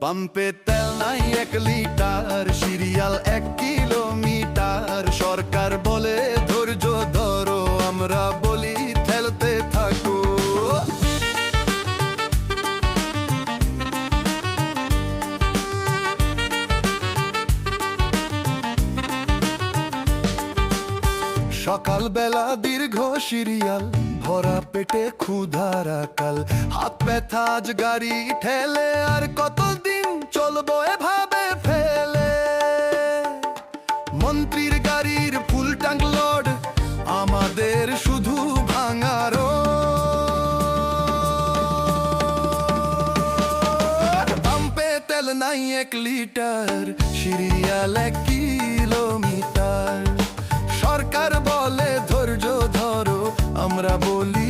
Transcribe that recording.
পাম্পে তেল নাই 1 লিটার, সিরিয়াল 1 কিলোমিটার। সরকার বলে ধৈর্য ধরো, আমরা বলি ঠেলতে থাকো। সকালবেলা দীর্ঘ সিরিয়াল, ভরা পেটে ক্ষুধার আকাল। হাত ব্যথা আজ গাড়ি ঠেলে, আর কতদিন চলবো এভাবে ফেলে। মন্ত্রীর গাড়ির ফুল ট্যাঙ্ক লোড, আমাদের শুধু ভাঙা রোড। পাম্পে তেল নাই 1 লিটার, সিরিয়াল 1 কিলোমিটার। সরকার বলে ধৈর্য ধরো, আমরা বলি